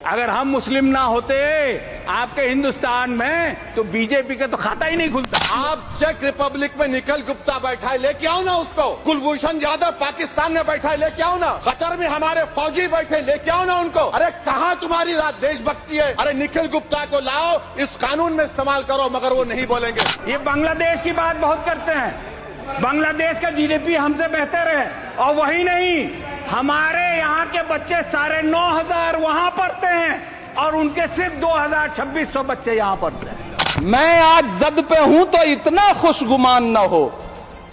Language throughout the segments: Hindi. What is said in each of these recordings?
अगर हम मुस्लिम ना होते आपके हिंदुस्तान में तो बीजेपी का तो खाता ही नहीं खुलता। आप चेक रिपब्लिक में निखिल गुप्ता बैठा है, लेके आओ ना उसको। कुलभूषण यादव पाकिस्तान में बैठा है, लेके आओ ना। कतर में हमारे फौजी बैठे, लेके आओ ना उनको। अरे कहाँ तुम्हारी देशभक्ति है? अरे निखिल गुप्ता को लाओ, इस कानून में इस्तेमाल करो, मगर वो नहीं बोलेंगे। ये बांग्लादेश की बात बहुत करते हैं। बांग्लादेश का जीडीपी हमसे बेहतर है, और वही नहीं, हमारे यहाँ के बच्चे 9,500 वहां पढ़ते हैं और उनके सिर्फ 2,000-2,600 बच्चे यहाँ पढ़ते हैं। मैं आज जद पे हूं तो इतना खुशगुमान न हो,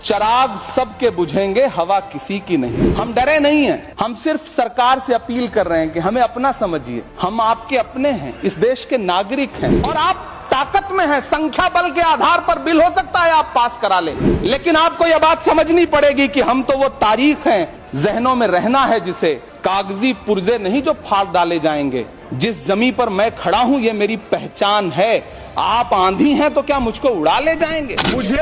चराग सबके बुझेंगे, हवा किसी की नहीं। हम डरे नहीं हैं, हम सिर्फ सरकार से अपील कर रहे हैं कि हमें अपना समझिए। हम आपके अपने हैं, इस देश के नागरिक हैं, और आप ताकत में है। संख्या बल के आधार पर बिल हो सकता है आप पास करा ले, लेकिन आपको यह बात समझनी पड़ेगी कि हम तो वो तारीख हैं, जहनों में रहना है जिसे, कागजी पुर्जे नहीं जो फाड़ डाले जाएंगे। जिस जमी पर मैं खड़ा हूं ये मेरी पहचान है। आप आंधी हैं तो क्या मुझको उड़ा ले जाएंगे?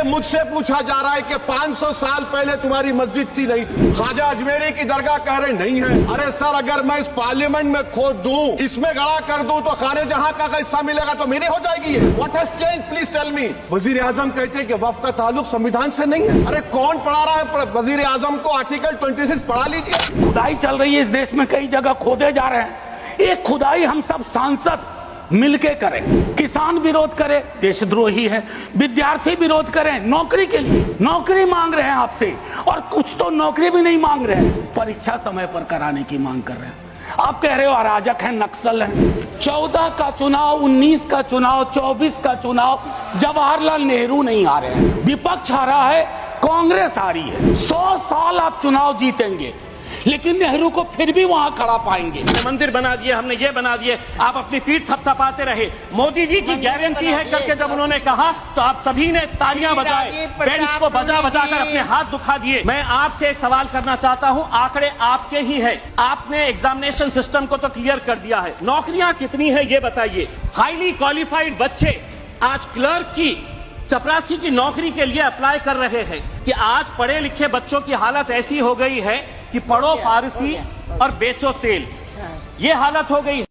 मुझसे पूछा जा रहा है कि 500 साल पहले तुम्हारी मस्जिद थी, नहीं थी। ख्वाजा अजमेरी की दरगाह कह रहे नहीं है। अरे सर, अगर मैं इस पार्लियामेंट में खोद दूं, इसमें गड़ा कर दूं, तो खाने जहां का हिस्सा मिलेगा तो मेरी हो जाएगी। What has change, please tell me. वजीर आजम कहते हैं कि वक्फ का ताल्लुक संविधान से नहीं है। अरे कौन पढ़ा रहा है वजीर आजम को? आर्टिकल 26 पढ़ा लीजिए। खुदाई चल रही है इस देश में, कई जगह खोदे जा रहे हैं। एक खुदाई हम सब सांसद मिलके करें। किसान विरोध करे, देशद्रोही है। विद्यार्थी विरोध करें, नौकरी के लिए नौकरी मांग रहे हैं आपसे, और कुछ तो नौकरी भी नहीं मांग रहे हैं, परीक्षा समय पर कराने की मांग कर रहे हैं। आप कह रहे हो अराजक है, नक्सल है। 14 का चुनाव, 19 का चुनाव, 24 का चुनाव, जवाहरलाल नेहरू नहीं आ रहे हैं, विपक्ष आ रहा है, कांग्रेस आ रही है। 100 साल आप चुनाव जीतेंगे, लेकिन नेहरू को फिर भी वहां खड़ा पाएंगे। मंदिर बना दिए, हमने ये बना दिए, आप अपनी पीठ थपथपाते रहे। मोदी जी की गारंटी है करके जब उन्होंने कहा तो आप सभी ने तालियां बजाए, बेंच को बजा बजा कर अपने हाथ दुखा दिए। मैं आपसे एक सवाल करना चाहता हूं, आंकड़े आपके ही है, आपने एग्जामिनेशन सिस्टम को तो क्लियर कर दिया है, नौकरियां कितनी है ये बताइए। हाईली क्वालिफाइड बच्चे आज क्लर्क की, चपरासी की नौकरी के लिए अप्लाई कर रहे हैं कि आज पढ़े लिखे बच्चों की हालत ऐसी हो गई है कि पढ़ो फारसी और बेचो तेल, ये हालत हो गई है।